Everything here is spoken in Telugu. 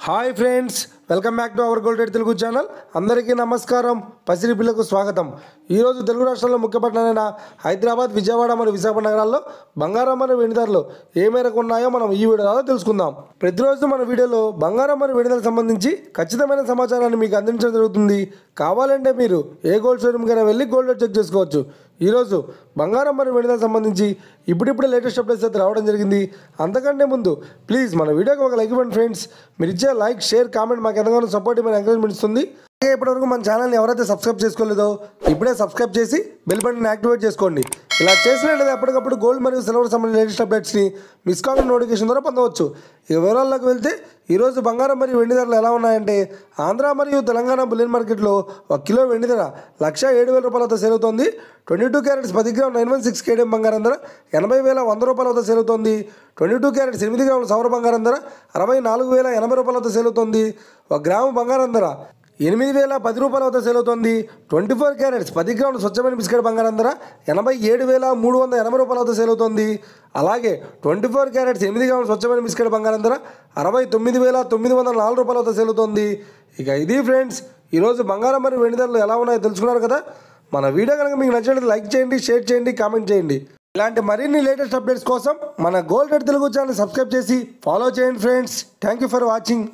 Hi friends, welcome back to our gold rate Telugu channel. అందరికీ నమస్కారం. పసిరి పిల్లకు స్వాగతం. ఈరోజు తెలుగు రాష్ట్రాల్లో ముఖ్య పట్టణాలైన హైదరాబాద్, విజయవాడ మరియు విశాఖపట్నం నగరాల్లో బంగారం మరియు వెండి ధరలు ఏ మేరకు ఉన్నాయో మనం ఈ వీడియోలో తెలుసుకుందాం. ప్రతిరోజు మన వీడియోలో బంగారం మరియు వెండి ధరలకు సంబంధించి ఖచ్చితమైన సమాచారాన్ని మీకు అందించడం జరుగుతుంది. కావాలంటే మీరు ఏ గోల్డ్ షోరూమ్కైనా వెళ్ళి గోల్డ్ రేట్ చెక్ చేసుకోవచ్చు. ఈరోజు బంగారం మరియు వెండి ధరలకు సంబంధించి ఇప్పుడిప్పుడే లేటెస్ట్ అప్డేట్స్ అయితే రావడం జరిగింది. అంతకంటే ముందు ప్లీజ్ మన వీడియోకి ఒక లైక్ ఇవ్వండి ఫ్రెండ్స్. మీరు ఇచ్చే లైక్, షేర్, కామెంట్ మాకు ఎంతగానో సపోర్ట్ మరియు ఎంకరేజ్మెంట్ ఇస్తుంది. అలాగే ఇప్పటివరకు మన ఛానల్ని ఎవరైతే సబ్స్క్రైబ్ చేసుకోలేదో ఇప్పుడే సబ్స్క్రైబ్ చేసి బెల్ బటన్ యాక్టివేట్ చేసుకోండి. ఇలా చేసినట్లయితే ఎప్పటికప్పుడు గోల్డ్ మరియు సిల్వర్ సంబంధించిన లేటెస్ట్ అప్డేట్స్ని మిస్ కాకుండా నోటిఫికేషన్ ద్వారా పొందవచ్చు. ఇక వివరాల్లోకి వెళ్తే ఈరోజు బంగారం మరియు వెండి ధరలు ఎలా ఉన్నాయంటే, ఆంధ్ర మరియు తెలంగాణ బులియన్ మార్కెట్లో 1 కిలో వెండి ధర 1,07,000 రూపాయలతో సేల్ అవుతోంది. 22 క్యారెట్స్ 10 గ్రామ్ 916 కేడిఎం బంగారం ధర 80,100 రూపాయలతో సేల్ అవుతోంది. 22 క్యారెట్స్ 8 గ్రాముల సవర బంగారం ధర 64,080 రూపాయలతో సేల్ అవుతోంది. 1 గ్రాము బంగారం ధర 8,010 రూపాయలతో సేల్ అవుతోంది. 24 క్యారెట్స్ 10 గ్రాముల స్వచ్ఛమైన బిస్కెట్ బంగారం ధర 87,380 రూపాయలతో సేల్ అవుతోంది. అలాగే 24 క్యారెట్స్ 8 గ్రాముల స్వచ్ఛమైన బిస్కెట్ బంగారం ధర 69,904 రూపాయలతో సేల్ అవుతోంది. ఇక ఇది ఫ్రెండ్స్, ఈరోజు బంగారం మరియు వెండి ధరలు ఎలా ఉన్నాయో తెలుసుకున్నారు కదా. మన వీడియో కనుక మీకు నచ్చినట్లయితే లైక్ చేయండి, షేర్ చేయండి, కామెంట్ చేయండి. ఇలాంటి మరిన్ని లేటెస్ట్ అప్డేట్స్ కోసం మన gold rate Telugu channel subscribe చేసి ఫాలో చేయండి friends. Thank you for watching.